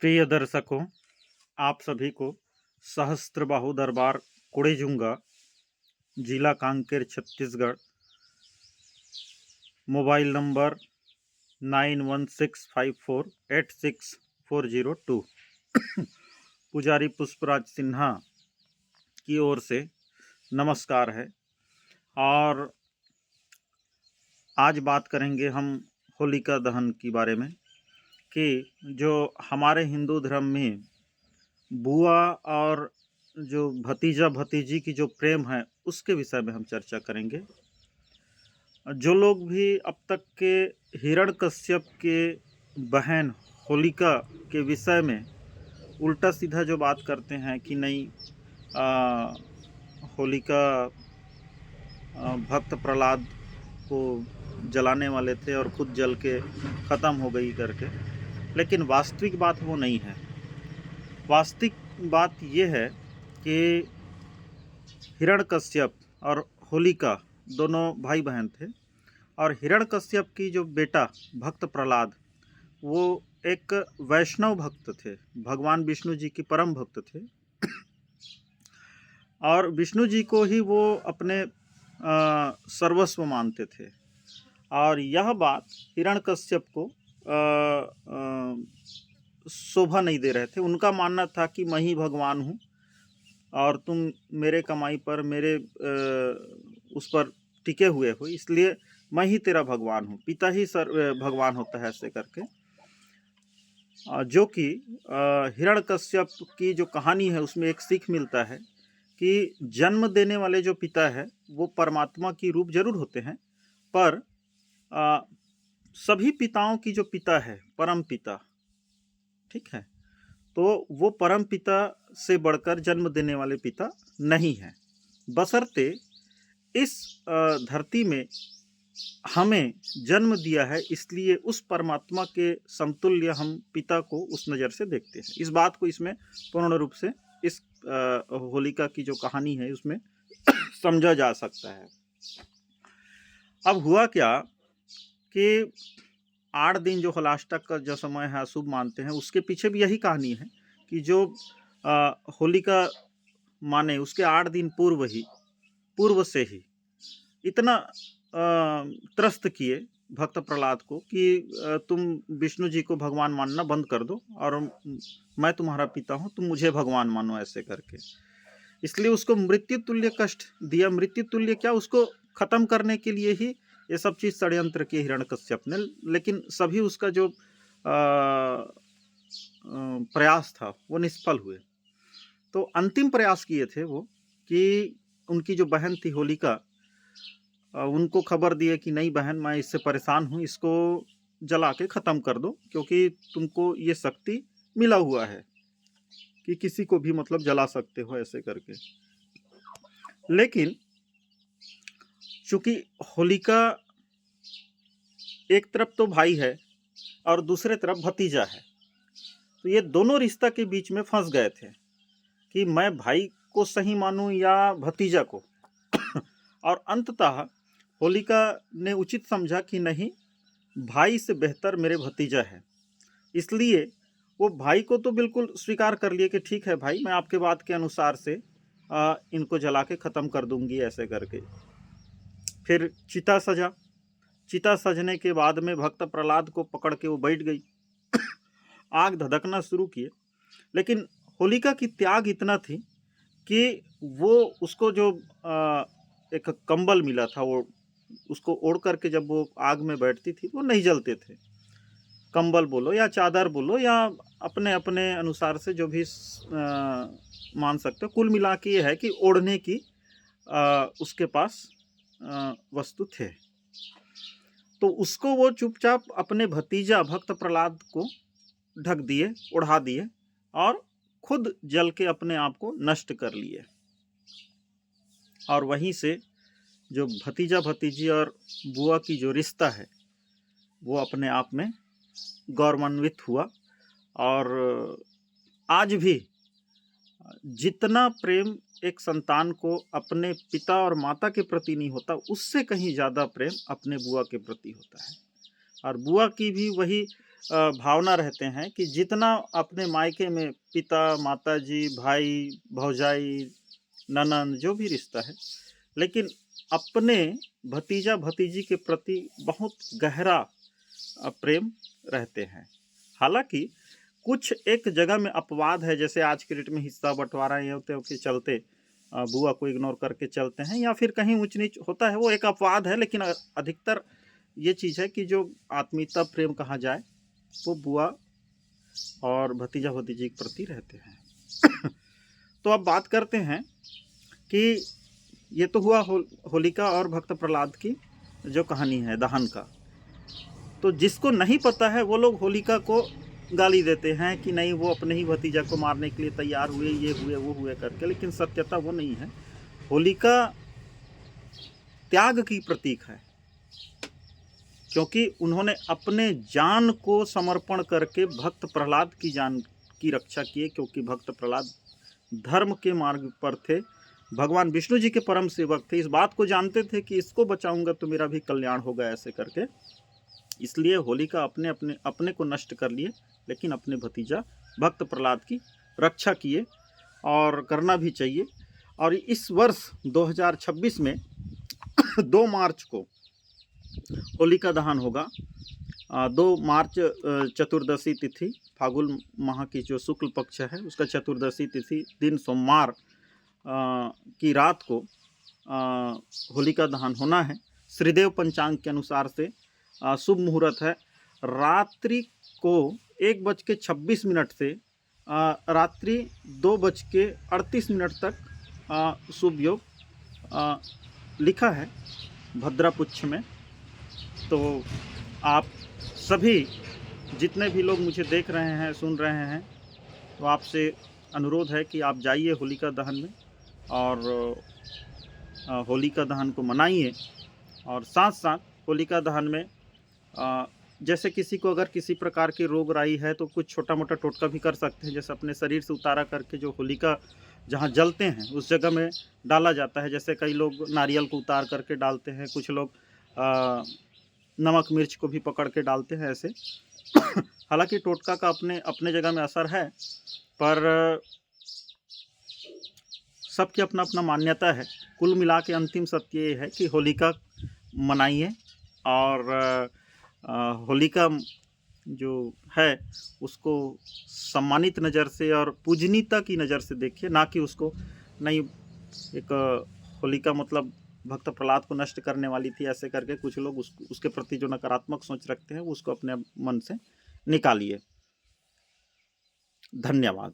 प्रिय दर्शकों, आप सभी को सहस्त्रबाहु दरबार कोड़ेजूंगा, जिला कांकेर, छत्तीसगढ़, मोबाइल नंबर 9165486402 पुजारी पुष्पराज सिन्हा की ओर से नमस्कार है। और आज बात करेंगे हम होलिका दहन के बारे में कि जो हमारे हिंदू धर्म में बुआ और जो भतीजा भतीजी की जो प्रेम है उसके विषय में हम चर्चा करेंगे। जो लोग भी अब तक के हिरण्यकश्यप के बहन होलिका के विषय में उल्टा सीधा जो बात करते हैं कि नहीं, होलिका भक्त प्रहलाद को जलाने वाले थे और खुद जल के ख़त्म हो गई करके, लेकिन वास्तविक बात वो नहीं है। वास्तविक बात ये है कि हिरण्यकश्यप और होलिका दोनों भाई बहन थे, और हिरण्यकश्यप की जो बेटा भक्त प्रहलाद वो एक वैष्णव भक्त थे, भगवान विष्णु जी की परम भक्त थे, और विष्णु जी को ही वो अपने सर्वस्व मानते थे। और यह बात हिरण्यकश्यप को शोभा नहीं दे रहे थे। उनका मानना था कि मैं ही भगवान हूँ और तुम मेरे कमाई पर, मेरे उस पर टिके हुए हो, इसलिए मैं ही तेरा भगवान हूँ, पिता ही भगवान होता है, ऐसे करके। जो कि हिरण्यकश्यप की जो कहानी है उसमें एक सीख मिलता है कि जन्म देने वाले जो पिता है वो परमात्मा की रूप जरूर होते हैं, पर सभी पिताओं की जो पिता है परम पिता, ठीक है, तो वो परम पिता से बढ़कर जन्म देने वाले पिता नहीं है। बशर्ते इस धरती में हमें जन्म दिया है, इसलिए उस परमात्मा के समतुल्य हम पिता को उस नज़र से देखते हैं। इस बात को इसमें पूर्ण रूप से इस होलिका की जो कहानी है उसमें समझा जा सकता है। अब हुआ क्या कि 8 दिन जो होलाष्टक का जो समय है अशुभ मानते हैं, उसके पीछे भी यही कहानी है कि जो होलिका माने उसके 8 दिन पूर्व से ही इतना त्रस्त किए भक्त प्रहलाद को कि तुम विष्णु जी को भगवान मानना बंद कर दो और मैं तुम्हारा पिता हूँ, तुम मुझे भगवान मानो, ऐसे करके। इसलिए उसको मृत्यु तुल्य कष्ट दिया। मृत्यु तुल्य क्या, उसको खत्म करने के लिए ही ये सब चीज़ षड्यंत्र किए हिरण्यकश्यप ने, लेकिन सभी उसका जो प्रयास था वो निष्फल हुए। तो अंतिम प्रयास किए थे वो कि उनकी जो बहन थी होलिका, उनको खबर दिए कि नहीं बहन, मैं इससे परेशान हूँ, इसको जला के ख़त्म कर दो, क्योंकि तुमको ये शक्ति मिला हुआ है कि किसी को भी मतलब जला सकते हो, ऐसे करके। लेकिन चूंकि होलिका एक तरफ तो भाई है और दूसरे तरफ भतीजा है, तो ये दोनों रिश्ता के बीच में फंस गए थे कि मैं भाई को सही मानूं या भतीजा को। और अंततः होलिका ने उचित समझा कि नहीं, भाई से बेहतर मेरे भतीजा है, इसलिए वो भाई को तो बिल्कुल स्वीकार कर लिए कि ठीक है भाई, मैं आपके बात के अनुसार से इनको जला के ख़त्म कर दूंगी, ऐसे करके। फिर चिता सजा। चिता सजने के बाद में भक्त प्रहलाद को पकड़ के वो बैठ गई। आग धधकना शुरू किए, लेकिन होलिका की त्याग इतना थी कि वो उसको जो एक कंबल मिला था वो उसको ओढ़ करके जब वो आग में बैठती थी वो नहीं जलते थे। कंबल बोलो या चादर बोलो या अपने अपने अनुसार से जो भी मान सकते हो, कुल मिला के ये है कि ओढ़ने की उसके पास वस्तु थे। तो उसको वो चुपचाप अपने भतीजा भक्त प्रहलाद को ढक दिए, उड़ा दिए और खुद जल के अपने आप को नष्ट कर लिए। और वहीं से जो भतीजा भतीजी और बुआ की जो रिश्ता है वो अपने आप में गौरवान्वित हुआ। और आज भी जितना प्रेम एक संतान को अपने पिता और माता के प्रति नहीं होता, उससे कहीं ज़्यादा प्रेम अपने बुआ के प्रति होता है। और बुआ की भी वही भावना रहते हैं कि जितना अपने मायके में पिता, माताजी, भाई, भौजाई, ननंद जो भी रिश्ता है, लेकिन अपने भतीजा-भतीजी के प्रति बहुत गहरा प्रेम रहते हैं। हालाँकि कुछ एक जगह में अपवाद है, जैसे आज की डेट में हिस्सा बँटवारा ये के चलते बुआ को इग्नोर करके चलते हैं या फिर कहीं ऊँच-नीच होता है, वो एक अपवाद है, लेकिन अधिकतर ये चीज़ है कि जो आत्मीयता प्रेम कहा जाए, वो बुआ और भतीजा-भतीजी के प्रति रहते हैं। तो अब बात करते हैं कि ये तो हुआ होलिका और भक्त प्रहलाद की जो कहानी है दहन का। तो जिसको नहीं पता है वो लोग होलिका को गाली देते हैं कि नहीं, वो अपने ही भतीजा को मारने के लिए तैयार हुए, ये हुए, वो हुए करके, लेकिन सत्यता वो नहीं है। होलिका त्याग की प्रतीक है, क्योंकि उन्होंने अपने जान को समर्पण करके भक्त प्रहलाद की जान की रक्षा की, क्योंकि भक्त प्रहलाद धर्म के मार्ग पर थे, भगवान विष्णु जी के परम सेवक थे, इस बात को जानते थे कि इसको बचाऊंगा तो मेरा भी कल्याण होगा, ऐसे करके। इसलिए होलिका अपने को नष्ट कर लिए, लेकिन अपने भतीजा भक्त प्रहलाद की रक्षा किए, और करना भी चाहिए। और इस वर्ष 2026 में 2 मार्च को होलिका दहन होगा। 2 मार्च चतुर्दशी तिथि, फागुन माह की जो शुक्ल पक्ष है उसका चतुर्दशी तिथि दिन सोमवार की रात को होलिका दहन होना है। श्रीदेव पंचांग के अनुसार से शुभ मुहूर्त है रात्रि को 1:26 से रात्रि 2:38 तक शुभ योग लिखा है भद्रापुच्छ में। तो आप सभी जितने भी लोग मुझे देख रहे हैं, सुन रहे हैं, तो आपसे अनुरोध है कि आप जाइए होलिका दहन में और होलिका दहन को मनाइए। और साथ साथ होलिका दहन में जैसे किसी को अगर किसी प्रकार की रोग राई है तो कुछ छोटा मोटा टोटका भी कर सकते हैं, जैसे अपने शरीर से उतारा करके जो होलिका जहाँ जलते हैं उस जगह में डाला जाता है। जैसे कई लोग नारियल को उतार करके डालते हैं, कुछ लोग नमक मिर्च को भी पकड़ के डालते हैं ऐसे। हालांकि टोटका का अपने जगह में असर है, पर सबकी अपना अपना मान्यता है। कुल मिला के अंतिम सत्य ये है कि होलिका मनाइए और होलिका जो है उसको सम्मानित नज़र से और पूजनीयता की नज़र से देखिए, ना कि उसको नहीं एक होलिका मतलब भक्त प्रहलाद को नष्ट करने वाली थी ऐसे करके कुछ लोग उसके प्रति जो नकारात्मक सोच रखते हैं उसको अपने मन से निकालिए। धन्यवाद।